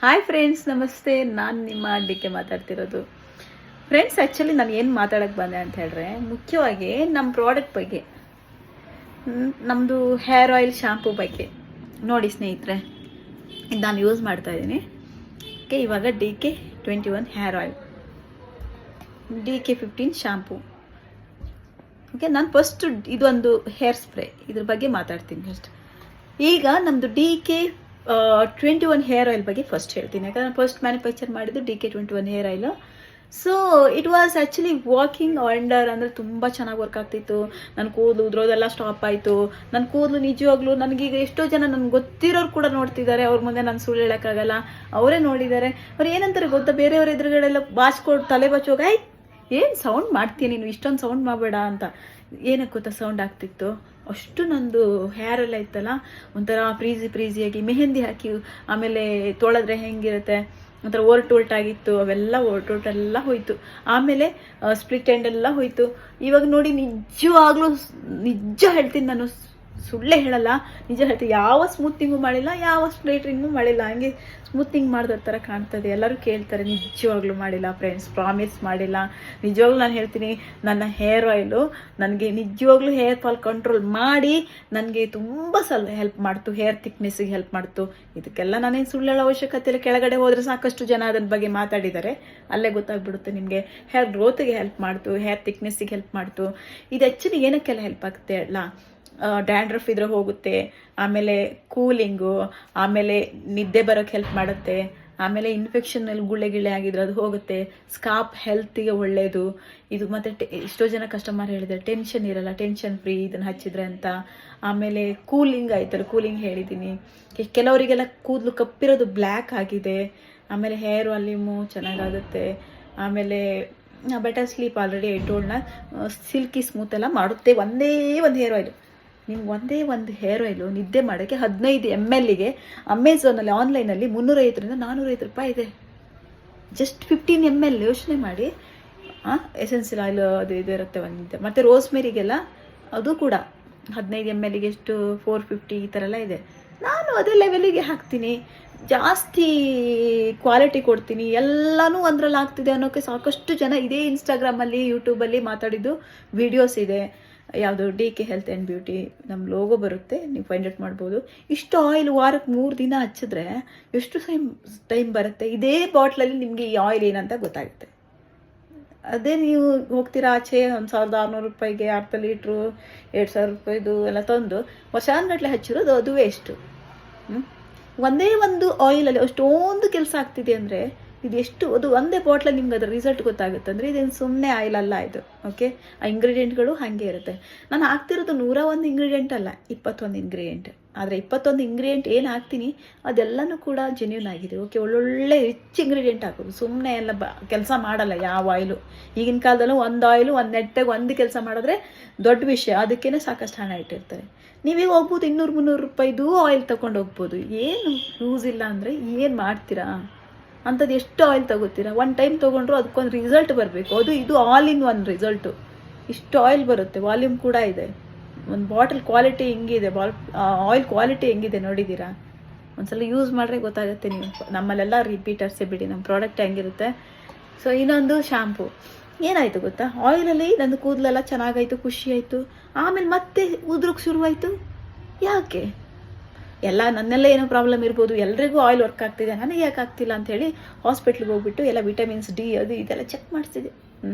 Hi friends, ನಮಸ್ತೆ. ನಾನು ನಿಮ್ಮ ಡಿಕೆ ಮಾತಾಡ್ತಿರೋದು. ಫ್ರೆಂಡ್ಸ್, ಆ್ಯಕ್ಚುಲಿ ನಾನು ಏನು ಮಾತಾಡೋಕ್ಕೆ ಬಂದೆ ಅಂತ ಹೇಳಿದ್ರೆ, ಮುಖ್ಯವಾಗಿ ನಮ್ಮ ಪ್ರಾಡಕ್ಟ್ ಬಗ್ಗೆ, ನಮ್ಮದು ಹೇರ್ ಆಯಿಲ್ ಶಾಂಪೂ ಬಗ್ಗೆ ನೋಡಿ ಸ್ನೇಹಿತರೆ. ಇದು ನಾನು ಯೂಸ್ ಮಾಡ್ತಾ ಇದ್ದೀನಿ. ಓಕೆ, ಇವಾಗ DK21 hair oil, DK15 shampoo. Okay, ನಾನು ಫಸ್ಟ್ ಇದೊಂದು ಹೇರ್ ಸ್ಪ್ರೇ, ಇದ್ರ ಬಗ್ಗೆ ಮಾತಾಡ್ತೀನಿ ಫಸ್ಟ್. ಈಗ ನಮ್ಮದು DK21 ಹೇರ್ ಆಯಿಲ್ ಬಗ್ಗೆ ಫಸ್ಟ್ ಹೇಳ್ತೀನಿ. ಯಾಕಂದರೆ ಫಸ್ಟ್ ಮ್ಯಾನುಫ್ಯಾಕ್ಚರ್ ಮಾಡಿದ್ದು DK21 hair oil. So it was actually working wonder. ಅಂದರೆ ತುಂಬ ಚೆನ್ನಾಗಿ ವರ್ಕ್ ಆಗ್ತಿತ್ತು. ನನ್ನ ಕೂದಲು ಉದ್ರೋದೆಲ್ಲ ಸ್ಟಾಪ್ ಆಯಿತು. ನನ್ನ ಕೂದಲು ನಿಜವಾಗ್ಲೂ ನನಗೀಗ ಎಷ್ಟೋ ಜನ ನನಗೆ ಗೊತ್ತಿರೋರು ಕೂಡ ನೋಡ್ತಿದ್ದಾರೆ. ಅವ್ರ ಮುಂದೆ ನಾನು ಸುಳ್ಳು ಹೇಳೋಕ್ಕಾಗಲ್ಲ, ಅವರೇ ನೋಡಿದ್ದಾರೆ. ಅವ್ರು ಏನಂತಾರೆ ಗೊತ್ತಾ, ಬೇರೆಯವ್ರ ಎದುರುಗಡೆಲ್ಲ ಬಾಚ್ಕೊಂಡು ತಲೆ ಬಚ್ಚೋಗ, ಏನು ಸೌಂಡ್ ಮಾಡ್ತೀನಿ ನೀನು, ಇಷ್ಟೊಂದು ಸೌಂಡ್ ಮಾಡಬೇಡ ಅಂತ. ಏನಕ್ಕೆ ಗೊತ್ತಾ ಸೌಂಡ್ ಆಗ್ತಿತ್ತು, ಅಷ್ಟು ನಂದು ಹೇರ್ ಎಲ್ಲ ಇತ್ತಲ್ಲ, ಒಂಥರ ಪ್ರೀಸಿಯಾಗಿ ಮೆಹಂದಿ ಹಾಕಿ ಆಮೇಲೆ ತೊಳೆದ್ರೆ ಹೆಂಗಿರುತ್ತೆ ಒಂಥರ ಒರ್ಟೊಲ್ಟಾಗಿತ್ತು. ಅವೆಲ್ಲ ಒರ್ಟೊಲ್ಟೆಲ್ಲ ಹೋಯ್ತು. ಆಮೇಲೆ ಸ್ಪ್ಲಿಟ್ ಎಂಡ್ ಎಲ್ಲ ಹೋಯ್ತು. ಇವಾಗ ನೋಡಿ, ನಿಜ ಹೇಳ್ತೀನಿ, ನಾನು ಸುಳ್ಳೇ ಹೇಳಲ್ಲ, ನಿಜ ಹೇಳ್ತೀನಿ. ಯಾವ ಸ್ಮೂತಿಂಗು ಮಾಡಿಲ್ಲ, ಯಾವ ಸ್ಪ್ಲೇಟ್ರಿಂಗು ಮಾಡಿಲ್ಲ, ಹಂಗೆ ಸ್ಮೂತಿಂಗ್ ಮಾಡಿದ ಥರ ಕಾಣ್ತದೆ. ಎಲ್ಲರೂ ಕೇಳ್ತಾರೆ, ನಿಜವಾಗ್ಲೂ ಮಾಡಿಲ್ಲ ಫ್ರೆಂಡ್ಸ್, ಪ್ರಾಮಿಸ್ ಮಾಡಿಲ್ಲ. ನಿಜವಾಗ್ಲೂ ನಾನು ಹೇಳ್ತೀನಿ, ನನ್ನ ಹೇರ್ ಆಯಿಲು ನನಗೆ ನಿಜವಾಗ್ಲೂ ಹೇರ್ ಫಾಲ್ ಕಂಟ್ರೋಲ್ ಮಾಡಿ ನನಗೆ ತುಂಬ ಸಲ ಹೆಲ್ಪ್ ಮಾಡ್ತು, ಹೇರ್ ಥಿಕ್ನೆಸ್ಸಿಗೆ ಹೆಲ್ಪ್ ಮಾಡ್ತು. ಇದಕ್ಕೆಲ್ಲ ನಾನೇನು ಸುಳ್ಳು ಹೇಳೋ ಅವಶ್ಯಕತೆ ಇಲ್ಲ. ಕೆಳಗಡೆ ಹೋದರೆ ಸಾಕಷ್ಟು ಜನ ಅದನ್ನ ಬಗ್ಗೆ ಮಾತಾಡಿದ್ದಾರೆ, ಅಲ್ಲೇ ಗೊತ್ತಾಗ್ಬಿಡುತ್ತೆ ನಿಮಗೆ. ಹೇರ್ ಗ್ರೋತ್ಗೆ ಹೆಲ್ಪ್ ಮಾಡ್ತು, ಹೇರ್ ಥಿಕ್ನೆಸ್ಸಿಗೆ ಹೆಲ್ಪ್ ಮಾಡ್ತು. ಇದು ಆ್ಯಕ್ಚುಲಿ ಏನಕ್ಕೆಲ್ಲ ಹೆಲ್ಪ್ ಆಗುತ್ತೆ ಅಲ್ಲ, ಡ್ಯಾಂಡ್ರಫ್ ಇದ್ರೆ ಹೋಗುತ್ತೆ, ಆಮೇಲೆ ಕೂಲಿಂಗು, ಆಮೇಲೆ ನಿದ್ದೆ ಬರೋಕ್ಕೆ ಹೆಲ್ಪ್ ಮಾಡುತ್ತೆ, ಆಮೇಲೆ ಇನ್ಫೆಕ್ಷನಲ್ಲಿ ಗುಳ್ಳೆ ಆಗಿದ್ರೆ ಅದು ಹೋಗುತ್ತೆ, ಸ್ಕಾಪ್ ಹೆಲ್ತಿಗೆ ಒಳ್ಳೆಯದು ಇದು. ಮತ್ತು ಎಷ್ಟೋ ಜನ ಕಸ್ಟಮರ್ ಹೇಳಿದ್ದಾರೆ ಟೆನ್ಷನ್ ಇರಲ್ಲ, ಟೆನ್ಷನ್ ಫ್ರೀ ಇದನ್ನು ಹಚ್ಚಿದ್ರೆ ಅಂತ. ಆಮೇಲೆ ಕೂಲಿಂಗ್ ಆಯ್ತಲ್ಲ, ಕೂಲಿಂಗ್ ಹೇಳಿದ್ದೀನಿ. ಕೆಲವರಿಗೆಲ್ಲ ಕೂದಲು ಕಪ್ಪಿರೋದು ಬ್ಲ್ಯಾಕ್ ಆಗಿದೆ, ಆಮೇಲೆ ಹೇರ್ ವಾಲ್ಯೂಮು ಚೆನ್ನಾಗಾಗುತ್ತೆ. ಆಮೇಲೆ ಬೆಟರ್ ಸ್ಲೀಪ್, ಆಲ್ರೆಡಿ ಐಟೋಲ್ನ ಸಿಲ್ಕಿ ಸ್ಮೂತ್ ಎಲ್ಲ ಮಾಡುತ್ತೆ ಒಂದೇ ಒಂದು ಹೇರ್ ಆಯಿಲು. ನಿಮ್ಗೆ ಒಂದೇ ಒಂದು ಹೇರ್ ಆಯಿಲು ನಿದ್ದೆ ಮಾಡೋಕ್ಕೆ 15 ml ಅಮೆಝಾನಲ್ಲಿ ಆನ್ಲೈನಲ್ಲಿ 350 ರಿಂದ 450 ರೂಪಾಯಿ ಇದೆ. Just 15 ml. ಯೋಚನೆ ಮಾಡಿ. ಎಸೆನ್ಸಿಯಲ್ ಆಯಿಲ್ ಅದು ಇದು ಇರುತ್ತೆ ಒಂದು. ಮತ್ತು ರೋಸ್ಮೇರಿಗೆಲ್ಲ ಅದು ಕೂಡ 15 ml ಎಷ್ಟು 450 ಈ ಥರ ಎಲ್ಲ ಇದೆ. ನಾನು ಅದೇ ಲೆವೆಲಿಗೆ ಹಾಕ್ತೀನಿ, ಜಾಸ್ತಿ ಕ್ವಾಲಿಟಿ ಕೊಡ್ತೀನಿ, ಎಲ್ಲನೂ ಒಂದರಲ್ಲಿ ಆಗ್ತಿದೆ ಅನ್ನೋಕ್ಕೆ ಸಾಕಷ್ಟು ಜನ ಇದೇ ಇನ್ಸ್ಟಾಗ್ರಾಮಲ್ಲಿ ಯೂಟ್ಯೂಬಲ್ಲಿ ಮಾತಾಡಿದ್ದು ವಿಡಿಯೋಸ್ ಇದೆ. ಯಾವುದು DK ಹೆಲ್ತ್ ಆ್ಯಂಡ್ ಬ್ಯೂಟಿ, ನಮ್ಮ ಲೋಗೋ ಬರುತ್ತೆ, ನೀವು ಫೈಂಡ್ ಔಟ್ ಮಾಡ್ಬೋದು. ಇಷ್ಟು ಆಯಿಲ್ ವಾರಕ್ಕೆ 3 ದಿನ ಹಚ್ಚಿದ್ರೆ ಎಷ್ಟು ಟೈಮ್ ಬರುತ್ತೆ. ಇದೇ ಬಾಟ್ಲಲ್ಲಿ ನಿಮಗೆ ಈ ಆಯಿಲ್ ಏನಂತ ಗೊತ್ತಾಗುತ್ತೆ. ಅದೇ ನೀವು ಹೋಗ್ತೀರಾ ಆಚೆ 1600 ರೂಪಾಯಿಗೆ ಅರ್ಧ ಲೀಟ್ರು 2000 ರೂಪಾಯಿದು ಎಲ್ಲ ತಂದು ವರ್ಷಾನ್ಗಟ್ಲೆ ಹಚ್ಚಿರೋದು, ಅದು ವೇಸ್ಟು. ಒಂದೇ ಒಂದು ಆಯಿಲಲ್ಲಿ ಅಷ್ಟೊಂದು ಕೆಲಸ ಆಗ್ತಿದೆ ಅಂದರೆ ಇದು ಎಷ್ಟು, ಅದು ಒಂದೇ ಬಾಟ್ಲಲ್ಲಿ ನಿಮ್ಗೆ ಅದರ ರಿಸಲ್ಟ್ ಗೊತ್ತಾಗುತ್ತೆ. ಅಂದರೆ ಇದೇನು ಸುಮ್ಮನೆ ಆಯಿಲ್ ಅಲ್ಲ ಇದು. ಓಕೆ, ಆ ಇಂಗ್ರೀಡಿಯೆಂಟ್ಗಳು ಹಾಗೆ ಇರುತ್ತೆ. ನಾನು ಹಾಕ್ತಿರೋದು 101 ಇಂಗ್ರೀಡಿಯೆಂಟ್ ಅಲ್ಲ, 21 ಇಂಗ್ರೀಡಿಯೆಂಟ್. ಆದರೆ 21 ಇಂಗ್ರೀಡಿಯೆಂಟ್ ಏನು ಹಾಕ್ತೀನಿ ಅದೆಲ್ಲನೂ ಕೂಡ ಜೆನ್ಯೂನ್ ಆಗಿದೆ. ಓಕೆ, ಒಳ್ಳೊಳ್ಳೆ ರಿಚ್ ಇಂಗ್ರೀಡಿಯೆಂಟ್ ಹಾಕೋದು, ಸುಮ್ಮನೆ ಎಲ್ಲ ಕೆಲಸ ಮಾಡಲ್ಲ ಯಾವ ಆಯಿಲು. ಈಗಿನ ಕಾಲದಲ್ಲೂ ಒಂದು ಆಯಿಲು ಒಂದು ನೆಟ್ಟಾಗಿ ಒಂದು ಕೆಲಸ ಮಾಡಿದ್ರೆ ದೊಡ್ಡ ವಿಷಯ, ಅದಕ್ಕೇ ಸಾಕಷ್ಟು ಹಣ ಇಟ್ಟಿರ್ತಾರೆ. ನೀವೀಗ ಹೋಗ್ಬೋದು 200-300 ರೂಪಾಯಿದು ಆಯಿಲ್ ತೊಗೊಂಡು ಹೋಗ್ಬೋದು. ಏನು ಯೂಸ್ ಇಲ್ಲ ಅಂದರೆ ಏನು ಮಾಡ್ತೀರಾ? ಅಂಥದ್ದು ಎಷ್ಟು ಆಯಿಲ್ ತಗೋತೀರಾ? ಒನ್ ಟೈಮ್ ತೊಗೊಂಡ್ರು ಅದಕ್ಕೊಂದು ರಿಸಲ್ಟ್ ಬರಬೇಕು. ಅದು ಇದು ಆಲ್ ಇನ್ ಒನ್ ರಿಸಲ್ಟು. ಇಷ್ಟು ಆಯಿಲ್ ಬರುತ್ತೆ, ವಾಲ್ಯೂಮ್ ಕೂಡ ಇದೆ. ಒಂದು ಬಾಟಲ್ ಕ್ವಾಲಿಟಿ ಹೆಂಗಿದೆ, ಆಯಿಲ್ ಕ್ವಾಲಿಟಿ ಹೆಂಗಿದೆ ನೋಡಿದ್ದೀರಾ? ಒಂದ್ಸಲ ಯೂಸ್ ಮಾಡಿದ್ರೆ ಗೊತ್ತಾಗುತ್ತೆ. ನೀವು ನಮ್ಮಲ್ಲೆಲ್ಲ ರಿಪೀಟರ್ಸೇ ಬಿಡಿ, ನಮ್ಮ ಪ್ರಾಡಕ್ಟ್ ಹೆಂಗಿರುತ್ತೆ. ಸೊ ಇನ್ನೊಂದು ಶಾಂಪು ಏನಾಯಿತು ಗೊತ್ತಾ, ಆಯಿಲಲ್ಲಿ ನನ್ನ ಕೂದಲೆಲ್ಲ ಚೆನ್ನಾಗಾಯಿತು, ಖುಷಿ ಆಯಿತು. ಆಮೇಲೆ ಮತ್ತೆ ಉದ್ರಕ್ಕೆ ಶುರುವಾಯಿತು. ಯಾಕೆ? ಎಲ್ಲ ನನ್ನೆಲ್ಲ ಏನೋ ಪ್ರಾಬ್ಲಮ್ ಇರ್ಬೋದು, ಎಲ್ರಿಗೂ ಆಯಿಲ್ ವರ್ಕ್ ಆಗ್ತಿದೆ, ನನಗೆ ಯಾಕೆ ಆಗ್ತಿಲ್ಲ ಅಂಥೇಳಿ ಹಾಸ್ಪಿಟ್ಲಿಗೆ ಹೋಗ್ಬಿಟ್ಟು ಎಲ್ಲ ವಿಟಮಿನ್ಸ್ ಡಿ ಅದು ಇದೆಲ್ಲ ಚೆಕ್ ಮಾಡಿಸ್ತಿದ್ದೆ.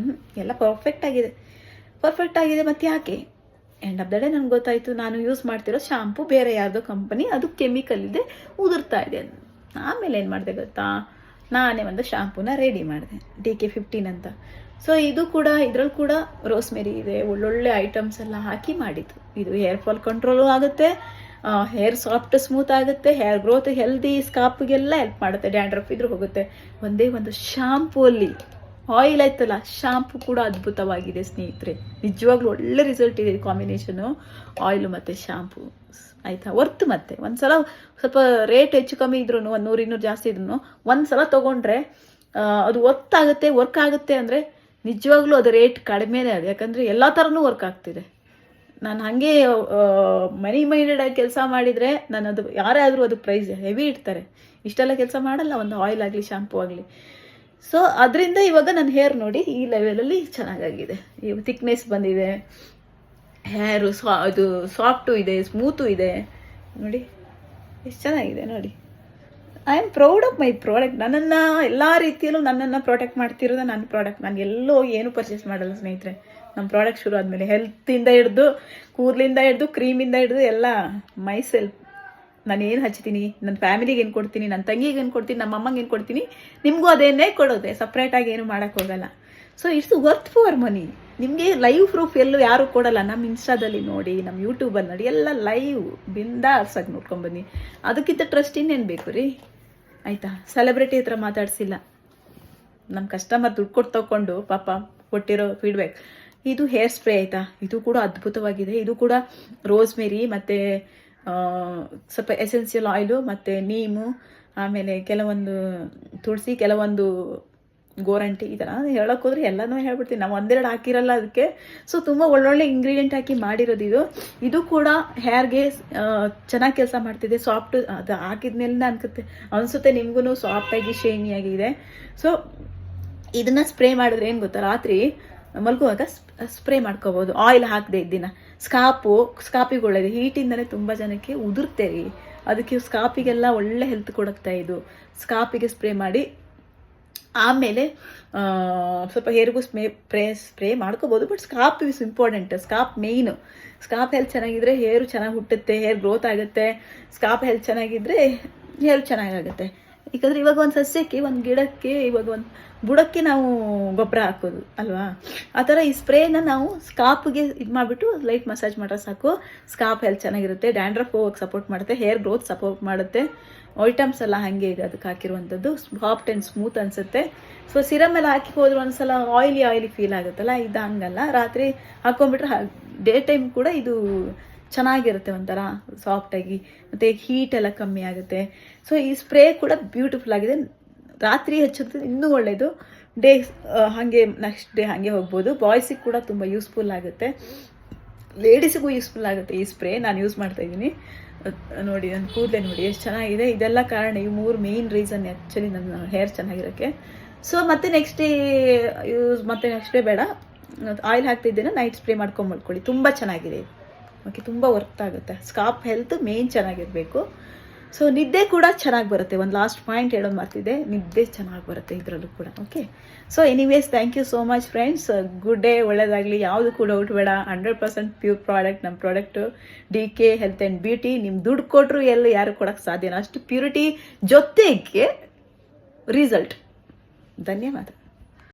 ಎಲ್ಲ ಪರ್ಫೆಕ್ಟ್ ಆಗಿದೆ. ಮತ್ತು ಯಾಕೆ? ಎಂಡ್ ಆಫ್ ದ ಡೇ ನನಗೆ ಗೊತ್ತಾಯಿತು, ನಾನು ಯೂಸ್ ಮಾಡ್ತಿರೋ ಶಾಂಪು ಬೇರೆ ಯಾರ್ದೋ ಕಂಪನಿ, ಅದು ಕೆಮಿಕಲ್ ಇದೆ, ಉದುರ್ತಾ ಇದೆ. ಆಮೇಲೆ ಏನು ಮಾಡಿದೆ ಗೊತ್ತಾ, ನಾನೇ ಒಂದು ಶಾಂಪೂನ ರೆಡಿ ಮಾಡಿದೆ, DK15 ಅಂತ. ಸೊ ಇದು ಕೂಡ, ಇದರಲ್ಲಿ ಕೂಡ ರೋಸ್ಮೆರಿ ಇದೆ, ಒಳ್ಳೊಳ್ಳೆ ಐಟಮ್ಸ್ ಎಲ್ಲ ಹಾಕಿ ಮಾಡಿದ್ದು. ಇದು ಹೇರ್ ಫಾಲ್ ಕಂಟ್ರೋಲು ಆಗುತ್ತೆ, ಹೇರ್ ಸಾಫ್ಟ್ ಸ್ಮೂತ್ ಆಗುತ್ತೆ, ಹೇರ್ ಗ್ರೋತ್ ಹೆಲ್ದಿ, ಸ್ಕಾಪ್ಗೆಲ್ಲ ಹೆಲ್ಪ್ ಮಾಡುತ್ತೆ, ಡ್ಯಾಂಡ್ರಫ್ ಇದ್ರೂ ಹೋಗುತ್ತೆ. ಒಂದೇ ಒಂದು ಶಾಂಪೂಲ್ಲಿ ಆಯಿಲ್ ಆಯ್ತಲ್ಲ, ಶಾಂಪೂ ಕೂಡ ಅದ್ಭುತವಾಗಿದೆ ಸ್ನೇಹಿತರೆ. ನಿಜವಾಗ್ಲೂ ಒಳ್ಳೆ ರಿಸಲ್ಟ್ ಇದೆ ಕಾಂಬಿನೇಷನು, ಆಯಿಲು ಮತ್ತು ಶಾಂಪೂ. ಆಯಿತಾ, ವರ್ತ್. ಮತ್ತೆ ಒಂದು ಸಲ ಸ್ವಲ್ಪ ರೇಟ್ ಹೆಚ್ಚು ಕಮ್ಮಿ ಇದ್ರೂ, 100-200 ಜಾಸ್ತಿ ಇದ್ರೂ ಒಂದು ಸಲ ತೊಗೊಂಡ್ರೆ ಅದು ವರ್ಕ್ ಆಗುತ್ತೆ ಅಂದರೆ ನಿಜವಾಗ್ಲೂ ಅದು ರೇಟ್ ಕಡಿಮೆನೇ ಅದು. ಯಾಕಂದರೆ ಎಲ್ಲ ಥರನೂ ವರ್ಕ್ ಆಗ್ತಿದೆ. ನಾನು ಹಾಗೆ ಮನಿ ಮೈಂಡೆಡ್ ಆಗಿ ಕೆಲಸ ಮಾಡಿದರೆ ನಾನು ಅದು ಯಾರೇ ಆದರೂ ಅದು ಪ್ರೈಸ್ ಹೆವಿ ಇಡ್ತಾರೆ. ಇಷ್ಟೆಲ್ಲ ಕೆಲಸ ಮಾಡಲ್ಲ, ಒಂದು ಆಯಿಲ್ ಆಗಲಿ ಶಾಂಪೂ ಆಗಲಿ. ಸೊ ಅದರಿಂದ ಇವಾಗ ನನ್ನ ಹೇರ್ ನೋಡಿ ಈ ಲೆವೆಲಲ್ಲಿ ಚೆನ್ನಾಗಾಗಿದೆ. ಈ ಥಿಕ್ನೆಸ್ ಬಂದಿದೆ, ಹೇರು ಅದು ಸಾಫ್ಟು ಇದೆ, ಸ್ಮೂತು ಇದೆ ನೋಡಿ, ಎಷ್ಟು ಚೆನ್ನಾಗಿದೆ ನೋಡಿ. I am proud of my product. ನನ್ನನ್ನು ಎಲ್ಲ ರೀತಿಯಲ್ಲೂ ನನ್ನನ್ನು ಪ್ರೊಟೆಕ್ಟ್ ಮಾಡ್ತಿರೋದು ನನ್ನ ಪ್ರಾಡಕ್ಟ್. ನಾನು ಎಲ್ಲೋ ಏನು ಪರ್ಚೇಸ್ ಮಾಡಲ್ಲ ಸ್ನೇಹಿತರೆ. ನಮ್ಮ ಪ್ರಾಡಕ್ಟ್ ಶುರು ಆದಮೇಲೆ ಹೆಲ್ತಿಂದ ಹಿಡ್ದು, ಕೂದಲಿಂದ ಹಿಡ್ದು, ಕ್ರೀಮಿಂದ ಹಿಡ್ದು ಎಲ್ಲ ಮೈ ಸೆಲ್ಫ್. ನಾನು ಏನು ಹಚ್ತೀನಿ, ನನ್ನ ಫ್ಯಾಮಿಲಿಗೆ ಏನು ಕೊಡ್ತೀನಿ, ನನ್ನ ತಂಗಿಗೆ ಏನು ಕೊಡ್ತೀನಿ, ನಮ್ಮ ಅಮ್ಮಂಗೆ ಏನು ಕೊಡ್ತೀನಿ, ನಿಮಗೂ ಅದೇನೇ ಕೊಡೋದೆ. ಸಪ್ರೇಟಾಗಿ ಏನು ಮಾಡೋಕ್ಕೋಗಲ್ಲ. So it's worth for money. ನಿಮಗೆ ಲೈವ್ ಪ್ರೂಫ್ ಎಲ್ಲೂ ಯಾರೂ ಕೊಡಲ್ಲ. ನಮ್ಮ ಇನ್ಸ್ಟಾದಲ್ಲಿ ನೋಡಿ, ನಮ್ಮ ಯೂಟ್ಯೂಬಲ್ಲಿ ನೋಡಿ, ಎಲ್ಲ ಲೈವ್ ಬಿಂದಾಸಾಗಿ ನೋಡ್ಕೊಂಬನ್ನಿ. ಅದಕ್ಕಿಂತ ಟ್ರಸ್ಟ್ ಇನ್ನೇನು ಬೇಕು ರೀ, ಆಯಿತಾ? ಸೆಲೆಬ್ರಿಟಿ ಹತ್ರ ಮಾತಾಡ್ಸಿಲ್ಲ, ನಮ್ಮ ಕಸ್ಟಮರ್ ದುಡ್ಡು ಕೊಟ್ಟು ತಗೊಂಡು ಪಾಪ ಕೊಟ್ಟಿರೋ ಫೀಡ್ಬ್ಯಾಕ್. ಇದು ಹೇರ್ ಸ್ಪ್ರೇ ಆಯಿತಾ, ಇದು ಕೂಡ ಅದ್ಭುತವಾಗಿದೆ. ಇದು ಕೂಡ ರೋಸ್ಮೇರಿ ಮತ್ತು ಸ್ವಲ್ಪ ಎಸೆನ್ಷಿಯಲ್ ಆಯಿಲು ಮತ್ತು ನೀಮು, ಆಮೇಲೆ ಕೆಲವೊಂದು ತುಳಸಿ, ಕೆಲವೊಂದು ಗೋರಂಟಿ, ಈ ಥರ ಹೇಳೋಕೆ ಹೋದ್ರೆ ಎಲ್ಲನೂ ಹೇಳ್ಬಿಡ್ತೀನಿ. ನಾವು ಒಂದೆರಡು ಹಾಕಿರಲ್ಲ ಅದಕ್ಕೆ. ಸೊ ತುಂಬ ಒಳ್ಳೊಳ್ಳೆ ಇಂಗ್ರೀಡಿಯೆಂಟ್ ಹಾಕಿ ಮಾಡಿರೋದು ಇದು. ಇದು ಕೂಡ ಹೇರ್ಗೆ ಚೆನ್ನಾಗಿ ಕೆಲಸ ಮಾಡ್ತಿದೆ. ಸಾಫ್ಟ್ ಅದು ಹಾಕಿದ್ಮೇಲೆ ಅನಿಸುತ್ತೆ ನಿಮಗೂ ಸಾಫ್ಟಾಗಿ ಶೈನಿಯಾಗಿದೆ. ಸೊ ಇದನ್ನು ಸ್ಪ್ರೇ ಮಾಡಿದ್ರೆ ಏನು ಗೊತ್ತಾ, ರಾತ್ರಿ ಮಲ್ಗುವಾಗ ಸ್ಪ್ರೇ ಮಾಡ್ಕೋಬೋದು. ಆಯಿಲ್ ಹಾಕದೆ ಇದ್ದಿನ ಸ್ಕಾಪಿಗೆ ಒಳ್ಳೆಯದು. ಹೀಟಿಂದಲೇ ತುಂಬ ಜನಕ್ಕೆ ಉದುರ್ತೇರಿ, ಅದಕ್ಕೆ ಸ್ಕಾಪಿಗೆಲ್ಲ ಒಳ್ಳೆ ಹೆಲ್ತ್ ಕೊಡುತ್ತಾ ಇದು. ಸ್ಕಾಪಿಗೆ ಸ್ಪ್ರೇ ಮಾಡಿ ಆಮೇಲೆ ಸ್ವಲ್ಪ ಹೇರ್ಗೂ ಸ್ಪ್ರೇ ಮಾಡ್ಕೋಬೋದು. But scalp is important. Scalp main. Scalp health ಚೆನ್ನಾಗಿದ್ರೆ ಹೇರು ಚೆನ್ನಾಗಿ ಹುಟ್ಟುತ್ತೆ, ಹೇರ್ ಗ್ರೋತ್ ಆಗುತ್ತೆ. ಸ್ಕಾಪ್ ಹೆಲ್ತ್ ಚೆನ್ನಾಗಿದ್ದರೆ ಹೇರ್ ಚೆನ್ನಾಗಾಗುತ್ತೆ. ಯಾಕಂದರೆ ಇವಾಗ ಒಂದು ಸಸ್ಯಕ್ಕೆ, ಒಂದು ಗಿಡಕ್ಕೆ, ಇವಾಗ ಒಂದು ಬುಡಕ್ಕೆ ನಾವು ಗೊಬ್ಬರ ಹಾಕೋದು ಅಲ್ವಾ, ಆ ಥರ ಈ ಸ್ಪ್ರೇನ ನಾವು ಸ್ಕಾಪ್ಗೆ ಇದು ಮಾಡಿಬಿಟ್ಟು ಲೈಟ್ ಮಸಾಜ್ ಮಾಡ್ರೆ ಸಾಕು. ಸ್ಕಾಪ್ ಹೆಲ್ತ್ ಚೆನ್ನಾಗಿರುತ್ತೆ, ಡ್ಯಾಂಡ್ರಫ್ ಹೋಗೋಕ್ಕೆ ಸಪೋರ್ಟ್ ಮಾಡುತ್ತೆ, ಹೇರ್ ಗ್ರೋತ್ ಸಪೋರ್ಟ್ ಮಾಡುತ್ತೆ. ಐಟಮ್ಸ್ ಎಲ್ಲ ಹಾಗೆ ಇದೆ ಅದಕ್ಕೆ ಹಾಕಿರುವಂಥದ್ದು. ಸಾಫ್ಟ್ ಆ್ಯಂಡ್ ಸ್ಮೂತ್ ಅನಿಸುತ್ತೆ. ಸೊ ಸಿರಮ್ ಎಲ್ಲ ಹಾಕಿ ಹೋದ್ರೆ ಒಂದ್ಸಲ ಆಯಿಲಿ ಫೀಲ್ ಆಗುತ್ತಲ್ಲ, ಇದು ಹಂಗಲ್ಲ. ರಾತ್ರಿ ಹಾಕೊಂಡ್ಬಿಟ್ರೆ ಡೇ ಟೈಮ್ ಕೂಡ ಇದು ಚೆನ್ನಾಗಿರುತ್ತೆ, ಒಂಥರ ಸಾಫ್ಟಾಗಿ, ಮತ್ತು ಹೀಟ್ ಎಲ್ಲ ಕಮ್ಮಿ ಆಗುತ್ತೆ. ಸೊ ಈ ಸ್ಪ್ರೇ ಕೂಡ ಬ್ಯೂಟಿಫುಲ್ ಆಗಿದೆ. ರಾತ್ರಿ ಹಚ್ಚೋದು ಇನ್ನೂ ಒಳ್ಳೆಯದು. ಡೇ ಹಾಗೆ ನೆಕ್ಸ್ಟ್ ಡೇ ಹಾಗೆ ಹೋಗ್ಬೋದು. ಬಾಯ್ಸಿಗೆ ಕೂಡ ತುಂಬ ಯೂಸ್ಫುಲ್ ಆಗುತ್ತೆ, ಲೇಡೀಸಿಗೂ ಯೂಸ್ಫುಲ್ ಆಗುತ್ತೆ ಈ ಸ್ಪ್ರೇ. ನಾನು ಯೂಸ್ ಮಾಡ್ತಾಯಿದ್ದೀನಿ ನೋಡಿ. ನನ್ನ ಕೂದಲೇ ನೋಡಿ ಎಷ್ಟು ಚೆನ್ನಾಗಿದೆ. ಇದೆಲ್ಲ ಕಾರಣ, ಈ 3 ಮೇಯ್ನ್ ರೀಸನ್ ಆ್ಯಕ್ಚುಲಿ ನನ್ನ ಹೇರ್ ಚೆನ್ನಾಗಿರೋಕ್ಕೆ. ಸೊ ಮತ್ತೆ ನೆಕ್ಸ್ಟ್ ಡೇ ಬೇಡ, ಆಯಿಲ್ ಹಾಕ್ತಿದ್ದೇನೆ, ನೈಟ್ ಸ್ಪ್ರೇ ಮಾಡ್ಕೊಂಡ್ಬಿಟ್ಕೊಳ್ಳಿ. ತುಂಬ ಚೆನ್ನಾಗಿದೆ ಓಕೆ, ತುಂಬ ವರ್ಕ್ ಆಗುತ್ತೆ. ಸ್ಕಾಪ್ ಹೆಲ್ತ್ ಮೇನ್ ಚೆನ್ನಾಗಿರಬೇಕು. ಸೊ ನಿದ್ದೆ ಕೂಡ ಚೆನ್ನಾಗಿ ಬರುತ್ತೆ. ಒಂದು ಲಾಸ್ಟ್ ಪಾಯಿಂಟ್ ಹೇಳೋದು ಮಾಡ್ತಿದ್ದೆ, ನಿದ್ದೆ ಚೆನ್ನಾಗಿ ಬರುತ್ತೆ ಇದರಲ್ಲೂ ಕೂಡ. Okay, so anyways thank you so much friends. Good day, ಒಳ್ಳೆಯದಾಗಲಿ. ಯಾವುದು ಕೂಡ ಡೌಟ್ ಬೇಡ. 100% ಪ್ಯೂರ್ ಪ್ರಾಡಕ್ಟ್ ನಮ್ಮ product. DK health and beauty. ನಿಮ್ಮ ದುಡ್ಡು ಕೊಟ್ಟರು ಯಾರು ಕೊಡೋಕ್ಕೆ ಸಾಧ್ಯನೋ ಅಷ್ಟು ಪ್ಯೂರಿಟಿ ಜೊತೆಗೆ ರಿಸಲ್ಟ್. ಧನ್ಯವಾದ.